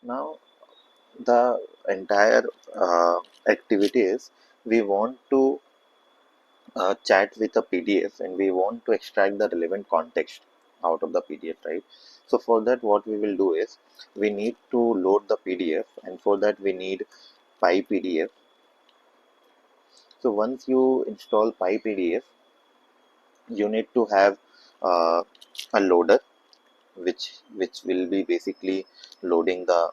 Now the entire activity is we want to chat with a PDF and we want to extract the relevant context out of the PDF, right? So for that, what we will do is we need to load the PDF, and for that we need PyPDF. So once you install PyPDF, you need to have uh, a loader which will be basically loading the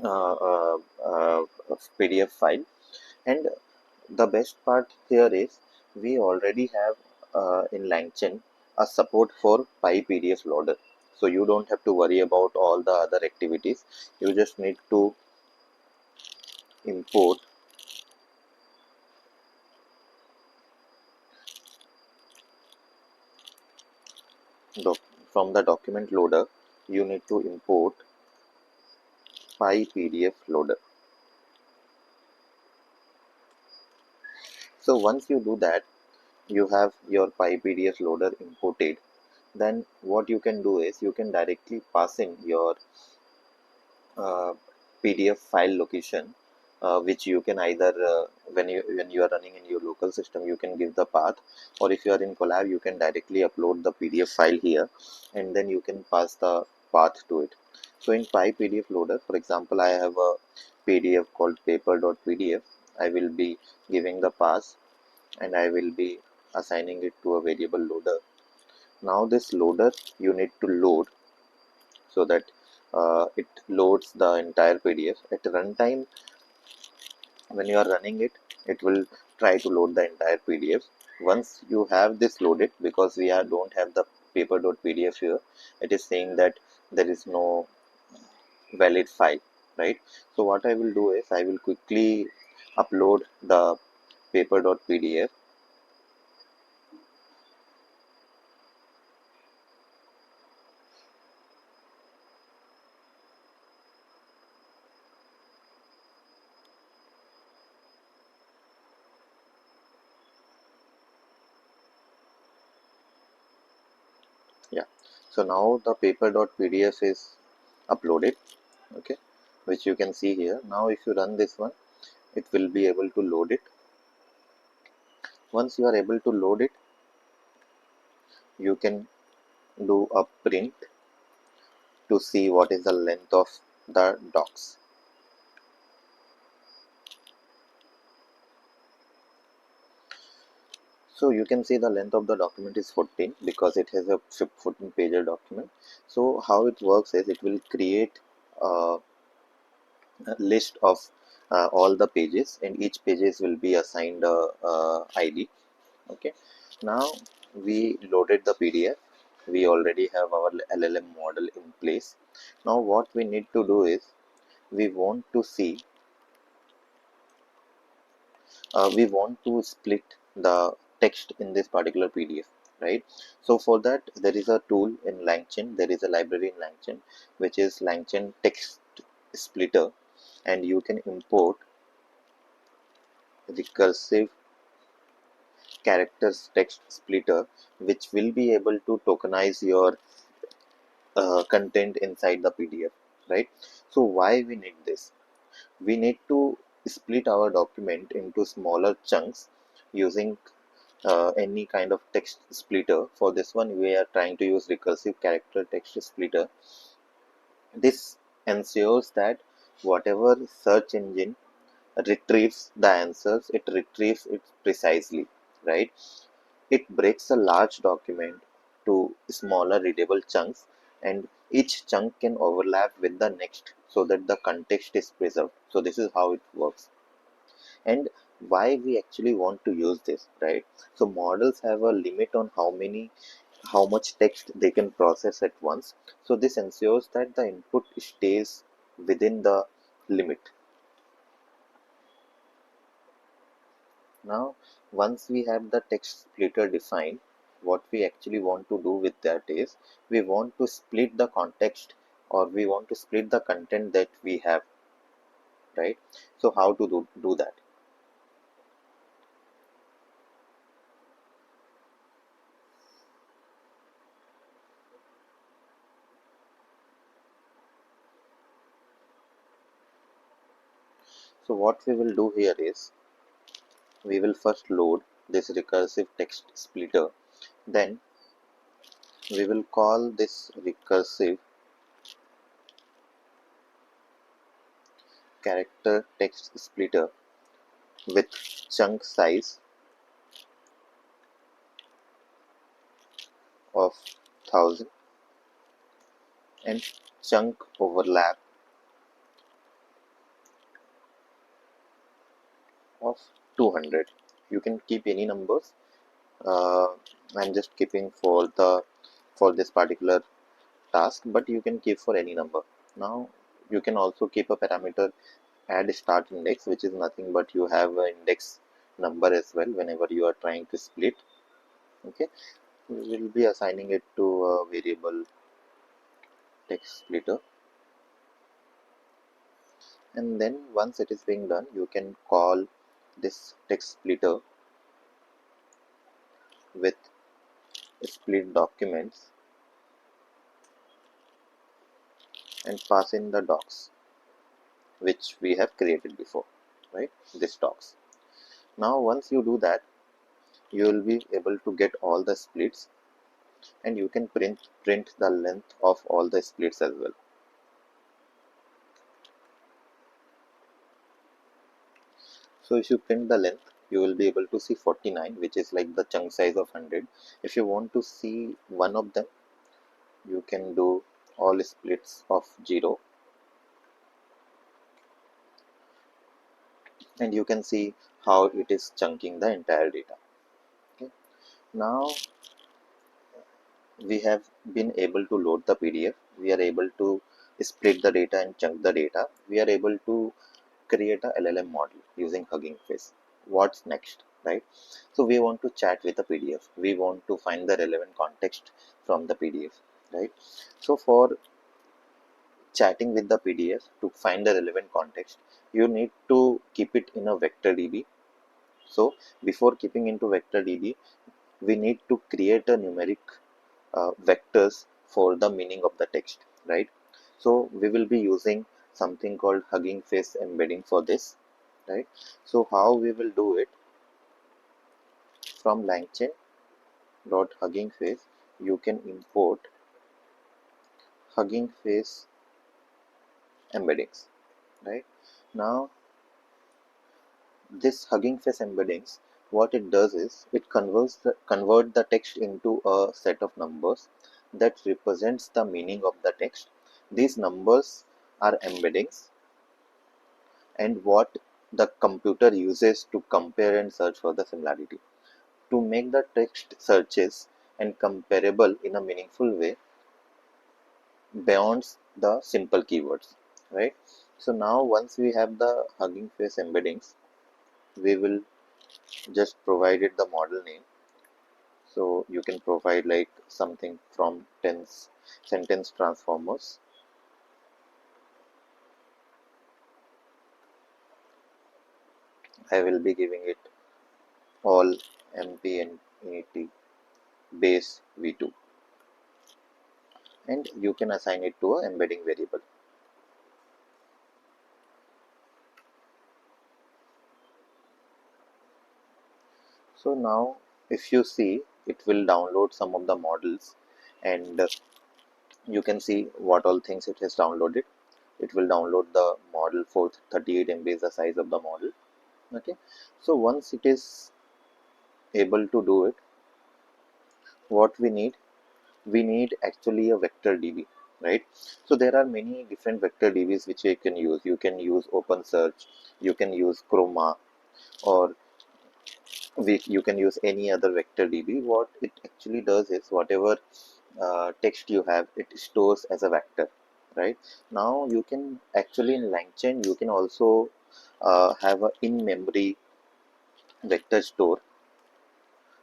uh, uh, uh, PDF file. And the best part here is we already have in LangChain a support for PyPDF loader. So you don't have to worry about all the other activities. You just need to import doc from the document loader. You need to import PyPDF loader. So once you do that, you have your PyPDF loader imported. Then what you can do is you can directly pass in your uh, PDF file location, which you can either when you are running in your local system, you can give the path, or if you are in Collab, you can directly upload the PDF file here, and then you can pass the path to it. So in PyPDF loader, for example, I have a PDF called paper.pdf. I will be giving the path, and I will be assigning it to a variable loader. Now this loader you need to load so that it loads the entire PDF. At runtime, when you are running it, it will try to load the entire PDF. Once you have this loaded, because don't have the paper.pdf here, it is saying that there is no valid file, right? So what I will do is I will quickly upload the paper.pdf. Yeah. So now the paper.pdf is uploaded, okay, which you can see here. Now if you run this one, it will be able to load it. Once you are able to load it, you can do a print to see what is the length of the docs. So you can see the length of the document is 14 because it has a 14 pager document. So how it works is it will create a list of all the pages, and each pages will be assigned a ID. Okay, now we loaded the PDF. We already have our LLM model in place. Now what we need to do is we want to see we want to split the text in this particular PDF, right? So for that, there is a tool in LangChain. There is a library in LangChain which is LangChain text splitter, and you can import recursive characters text splitter, which will be able to tokenize your content inside the PDF, right? So why we need this? We need to split our document into smaller chunks using any kind of text splitter. For this one, we are trying to use recursive character text splitter. This ensures that whatever search engine retrieves the answers, it retrieves it precisely, right? It breaks a large document to smaller readable chunks, and each chunk can overlap with the next so that the context is preserved. So this is how it works. And why we actually want to use this, right? So models have a limit on how much text they can process at once. So this ensures that the input stays within the limit. Now, once we have the text splitter defined, what we actually want to do with that is we want to split the context, or we want to split the content that we have, right? So how to do that? So what we will do here is we will first load this recursive text splitter, then we will call this recursive character text splitter with chunk size of 1000 and chunk overlap of 200. You can keep any numbers. I'm just keeping for this particular task, but you can keep for any number. Now you can also keep a parameter add start index, which is nothing but you have an index number as well whenever you are trying to split. Okay, we will be assigning it to a variable text splitter, and then once it is being done, you can call this text splitter with split documents and pass in the docs which we have created before, right? This docs. Now once you do that, you will be able to get all the splits, and you can print the length of all the splits as well. So if you print the length, you will be able to see 49, which is like the chunk size of 100. If you want to see one of them, you can do all splits of 0, and you can see how it is chunking the entire data. Okay. Now we have been able to load the PDF. We are able to split the data and chunk the data. We are able to create a LLM model using Hugging Face. What's next, right? So we want to chat with the PDF. We want to find the relevant context from the PDF, right? So for chatting with the PDF to find the relevant context, you need to keep it in a vector DB. So before keeping into vector DB, we need to create a numeric vectors for the meaning of the text, right? So we will be using something called Hugging Face embedding for this, right? So how we will do it, from LangChain dot Hugging Face, you can import Hugging Face embeddings, right? Now this Hugging Face embeddings, what it does is it convert the text into a set of numbers that represents the meaning of the text. These numbers are embeddings and what the computer uses to compare and search for the similarity. To make the text searches and comparable in a meaningful way beyond the simple keywords, right? So now once we have the Hugging Face embeddings, we will just provide it the model name. So you can provide like something from tense sentence transformers. I will be giving it all MPNET base v2, and you can assign it to a embedding variable. So now if you see, it will download some of the models, and you can see what all things it has downloaded. It will download the model for 38 MB is the size of the model. Okay, so once it is able to do it, what we need actually a vector DB, right? So there are many different vector DBs which you can use. You can use OpenSearch, you can use Chroma, or you can use any other vector DB. What it actually does is whatever text you have, it stores as a vector, right? Now you can actually in LangChain you can also have a in-memory vector store,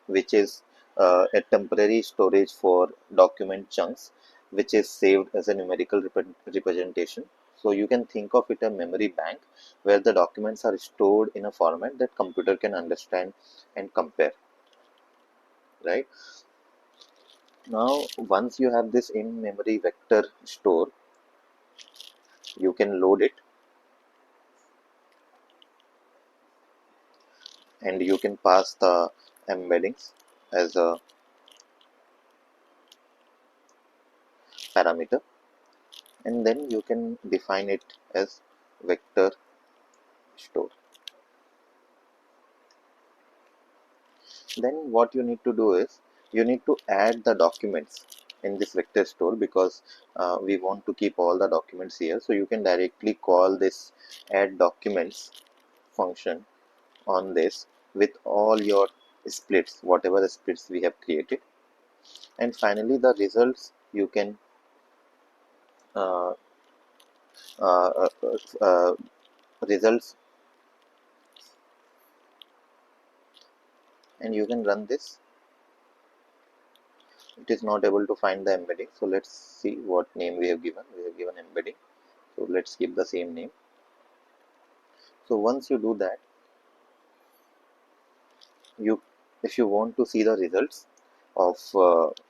which is a temporary storage for document chunks, which is saved as a numerical representation. So you can think of it a memory bank where the documents are stored in a format that computer can understand and compare, right? Now once you have this in-memory vector store, you can load it and you can pass the embeddings as a parameter, and then you can define it as vector store. Then what you need to do is you need to add the documents in this vector store, because we want to keep all the documents here. So you can directly call this add documents function on this with all your splits, whatever splits we have created. And finally the results you can uh, uh, uh, results, and you can run this. It is not able to find the embedding, so let's see what name we have given. We have given embedding, so let's give the same name. So once you do that, you if you want to see the results of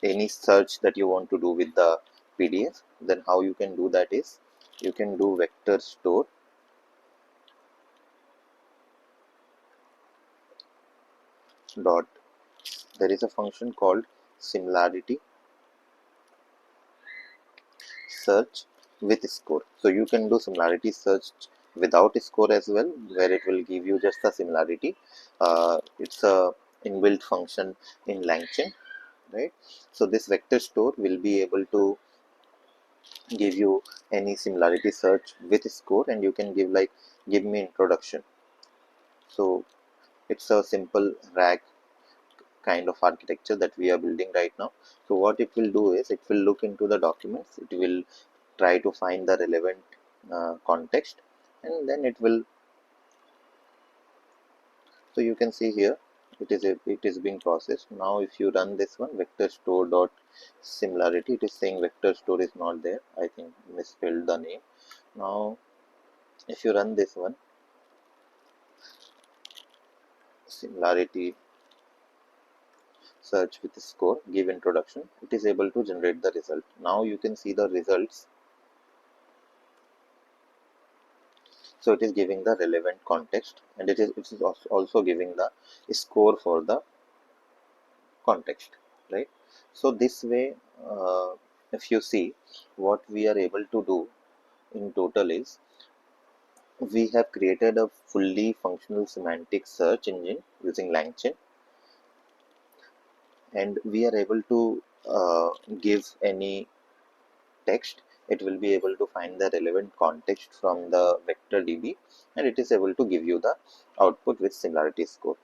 any search that you want to do with the PDF, then how you can do that is you can do vector store dot, there is a function called similarity search with score. So you can do similarity search without score as well, where it will give you just the similarity. It's a inbuilt function in LangChain, right? So this vector store will be able to give you any similarity search with score, and you can give like give me introduction. So it's a simple RAG kind of architecture that we are building right now. So what it will do is it will look into the documents, it will try to find the relevant context, and then it will, so you can see here it is being processed. Now if you run this one vector store dot similarity, it is saying vector store is not there. I think misspelled the name. Now if you run this one similarity search with score, give introduction, it is able to generate the result. Now you can see the results. So it is giving the relevant context, and it is also giving the score for the context, right? So this way, if you see, what we are able to do in total is we have created a fully functional semantic search engine using LangChain, and we are able to give any text. It will be able to find the relevant context from the vector DB, and it is able to give you the output with similarity score.